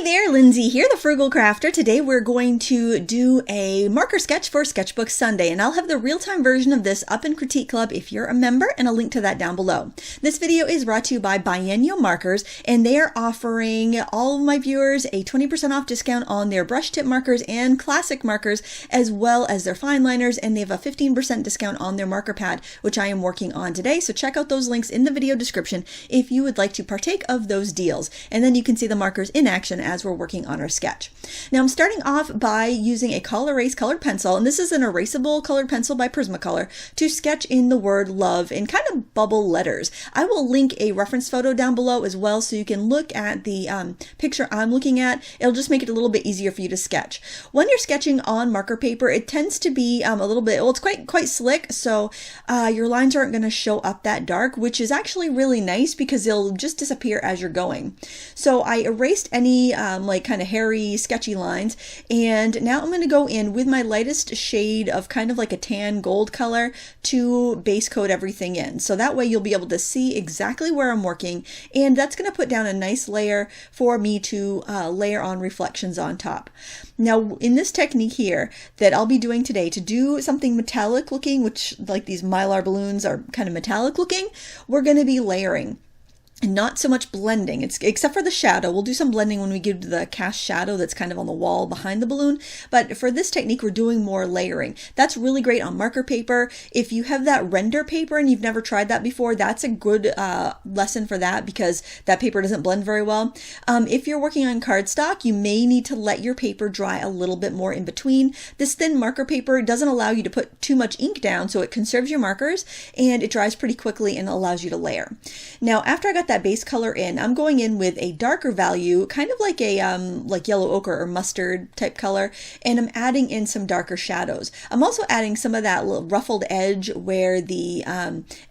Hi there, Lindsay here, the Frugal Crafter. Today we're going to do a marker sketch for Sketchbook Sunday, and I'll have the real-time version of this up in Critique Club if you're a member, and I'll link to that down below. This video is brought to you by Biennial Markers, and they are offering all of my viewers a 20% off discount on their brush tip markers and classic markers, as well as their fine liners, and they have a 15% discount on their marker pad, which I am working on today. So check out those links in the video description if you would like to partake of those deals, and then you can see the markers in action as we're working on our sketch. Now I'm starting off by using a colorized colored pencil, and this is an erasable colored pencil by Prismacolor, to sketch in the word love in kind of bubble letters. I will link a reference photo down below as well so you can look at the picture I'm looking at. It'll just make it a little bit easier for you to sketch. When you're sketching on marker paper, it tends to be a little bit, well, it's quite slick, so your lines aren't going to show up that dark, which is actually really nice because they'll just disappear as you're going. So I erased any like kind of hairy, sketchy lines, and now I'm going to go in with my lightest shade of kind of like a tan gold color to base coat everything in. So that way you'll be able to see exactly where I'm working, and that's going to put down a nice layer for me to layer on reflections on top. Now in this technique here that I'll be doing today, to do something metallic looking, which like these Mylar balloons are kind of metallic looking, we're going to be layering. And not so much blending, except for the shadow. We'll do some blending when we get to the cast shadow that's kind of on the wall behind the balloon. But for this technique, we're doing more layering. That's really great on marker paper. If you have that render paper and you've never tried that before, that's a good lesson for that because that paper doesn't blend very well. If you're working on cardstock, you may need to let your paper dry a little bit more in between. This thin marker paper doesn't allow you to put too much ink down, so it conserves your markers and it dries pretty quickly and allows you to layer. Now, after I got that base color in, I'm going in with a darker value, kind of like a like yellow ochre or mustard type color, and I'm adding in some darker shadows. I'm also adding some of that little ruffled edge where the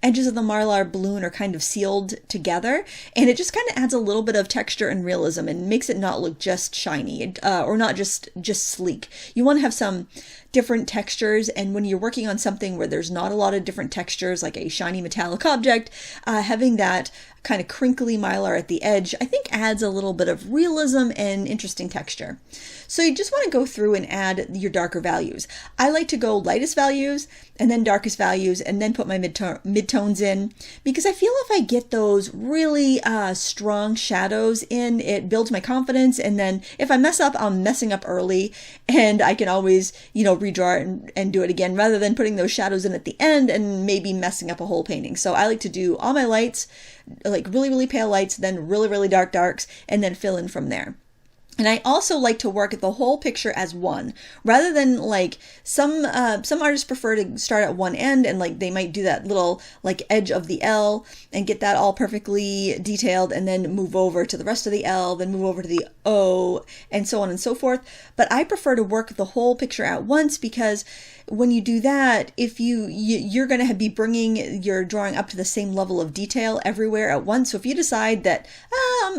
edges of the Mylar balloon are kind of sealed together, and it just kind of adds a little bit of texture and realism and makes it not look just shiny or not just sleek. You want to have some different textures, and when you're working on something where there's not a lot of different textures, like a shiny metallic object, having that kind of crinkly Mylar at the edge, I think adds a little bit of realism and interesting texture. So you just want to go through and add your darker values. I like to go lightest values and then darkest values and then put my midtones in, because I feel if I get those really strong shadows in, it builds my confidence, and then if I mess up, I'm messing up early and I can always, you know, redraw it and do it again, rather than putting those shadows in at the end and maybe messing up a whole painting. So I like to do all my lights, like really, really pale lights, then really, really dark darks, and then fill in from there. And I also like to work the whole picture as one, rather than like some artists prefer to start at one end and like they might do that little like edge of the L and get that all perfectly detailed, and then move over to the rest of the L, then move over to the O, and so on and so forth. But I prefer to work the whole picture at once, because when you do that, if you're going to be bringing your drawing up to the same level of detail everywhere at once. So if you decide that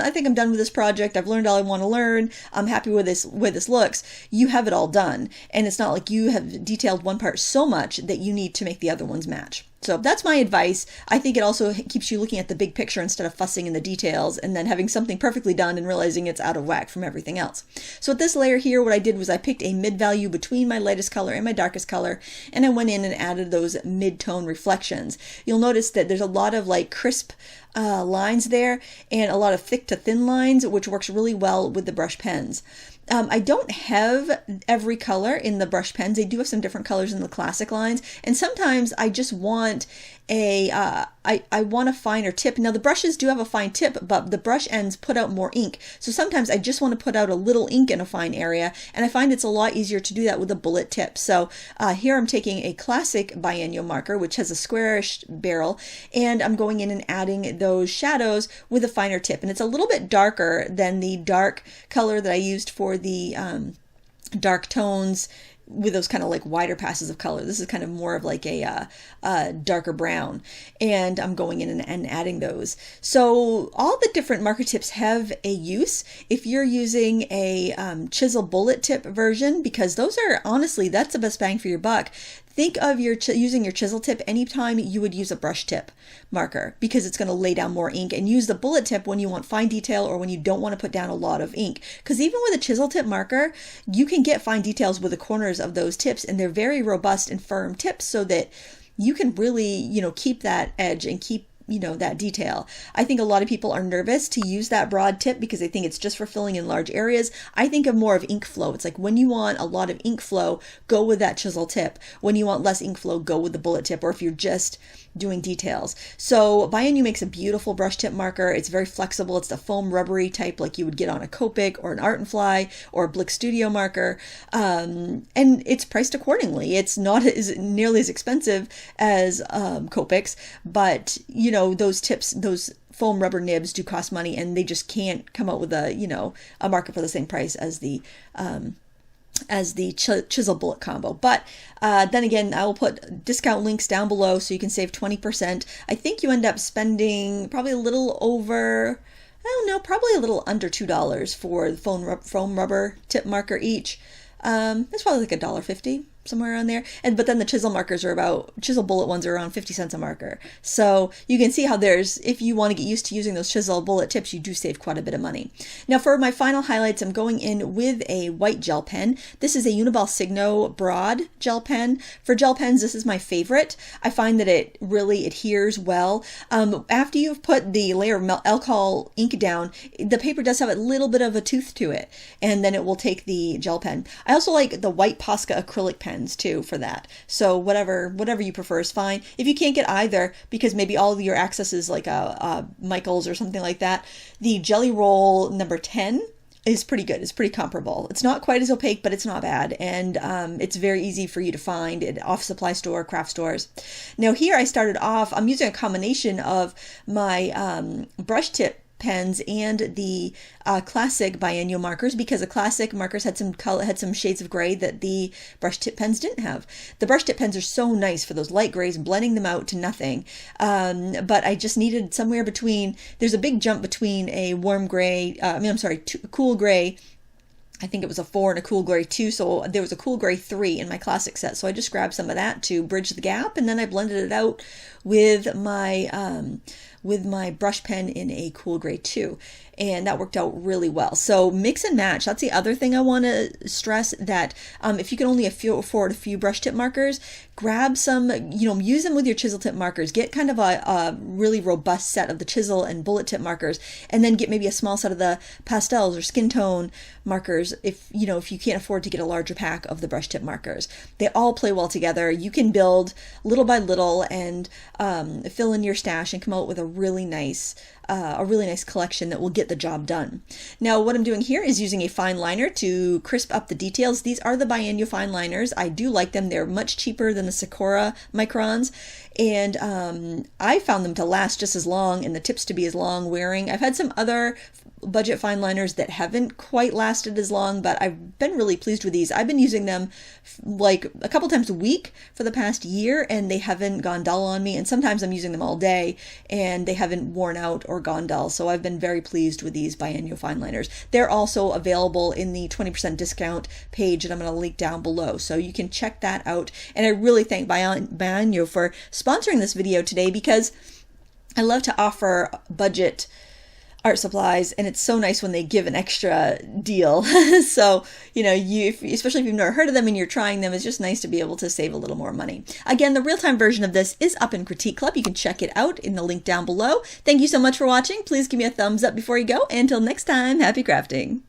I think I'm done with this project, I've learned all I want to learn, I'm happy with this way this looks, you have it all done, and it's not like you have detailed one part so much that you need to make the other ones match. So that's my advice. I think it also keeps you looking at the big picture instead of fussing in the details and then having something perfectly done and realizing it's out of whack from everything else. So with this layer here, what I did was I picked a mid value between my lightest color and my darkest color, and I went in and added those mid-tone reflections. You'll notice that there's a lot of like crisp lines there and a lot of thick to thin lines, which works really well with the brush pens. I don't have every color in the brush pens. They do have some different colors in the classic lines, and sometimes I just want I want a finer tip. Now the brushes do have a fine tip, but the brush ends put out more ink. So sometimes I just want to put out a little ink in a fine area, and I find it's a lot easier to do that with a bullet tip. So here I'm taking a classic biennial marker, which has a squarish barrel, and I'm going in and adding those shadows with a finer tip. And it's a little bit darker than the dark color that I used for the dark tones with those kind of like wider passes of color. This is kind of more of like a darker brown, and I'm going in and adding those. So all the different marker tips have a use. If you're using a chisel bullet tip version, because those are honestly, that's the best bang for your buck. think of using your chisel tip anytime you would use a brush tip marker, because it's going to lay down more ink, and use the bullet tip when you want fine detail or when you don't want to put down a lot of ink. Because even with a chisel tip marker, you can get fine details with the corners of those tips, and they're very robust and firm tips so that you can really, keep that edge and keep that detail. I think a lot of people are nervous to use that broad tip because they think it's just for filling in large areas. I think of more of ink flow. It's like when you want a lot of ink flow, go with that chisel tip. When you want less ink flow, go with the bullet tip, or if you're just doing details. So Bianu makes a beautiful brush tip marker. It's very flexible. It's the foam rubbery type like you would get on a Copic or an Art and Fly or a Blick Studio marker. And it's priced accordingly. It's not nearly as expensive as Copics, but those tips, those foam rubber nibs do cost money, and they just can't come out with a marker for the same price as the chisel bullet combo. But then again, I will put discount links down below so you can save 20%. I think you end up spending probably a little over, probably a little under $2 for the foam rubber tip marker each. It's probably like $1.50, somewhere around there. But then the chisel markers chisel bullet ones are around 50 cents a marker. So you can see how if you want to get used to using those chisel bullet tips, you do save quite a bit of money. Now for my final highlights, I'm going in with a white gel pen. This is a Uniball Signo broad gel pen. For gel pens, this is my favorite. I find that it really adheres well. After you've put the layer of alcohol ink down, the paper does have a little bit of a tooth to it, and then it will take the gel pen. I also like the white Posca acrylic pens too for that. So whatever you prefer is fine. If you can't get either, because maybe all of your access is like a Michaels or something like that, the Jelly Roll number 10 is pretty good. It's pretty comparable. It's not quite as opaque, but it's not bad. And it's very easy for you to find at off supply store, craft stores. Now here I started off, I'm using a combination of my brush tip pens and the classic biennial markers, because the classic markers had some shades of gray that the brush tip pens didn't have. The brush tip pens are so nice for those light grays, blending them out to nothing. But I just needed somewhere between, there's a big jump between a warm gray, cool gray. I think it was a 4 and a cool gray 2, so there was a cool gray 3 in my classic set. So I just grabbed some of that to bridge the gap, and then I blended it out with my brush pen in a cool gray 2, and that worked out really well. So mix and match. That's the other thing I want to stress, that if you can only afford a few brush tip markers, grab some, use them with your chisel tip markers. Get kind of a really robust set of the chisel and bullet tip markers, and then get maybe a small set of the pastels or skin tone markers if you can't afford to get a larger pack of the brush tip markers. They all play well together. You can build little by little and fill in your stash and come out with a really nice collection that will get the job done. Now what I'm doing here is using a fine liner to crisp up the details. These are the Biennial fine liners. I do like them. They're much cheaper than the Sakura microns, and I found them to last just as long and the tips to be as long wearing. I've had some other budget fine liners that haven't quite lasted as long, but I've been really pleased with these. I've been using them like a couple times a week for the past year, and they haven't gone dull on me, and sometimes I'm using them all day and they haven't worn out or gone dull. So I've been very pleased with these Biennial fine liners. They're also available in the 20% discount page that I'm going to link down below, so you can check that out. And I really thank Biennial for sponsoring this video today, because I love to offer budget art supplies, and it's so nice when they give an extra deal. So, especially if you've never heard of them and you're trying them, it's just nice to be able to save a little more money. Again, the real-time version of this is up in Critique Club. You can check it out in the link down below. Thank you so much for watching. Please give me a thumbs up before you go. And until next time, happy crafting.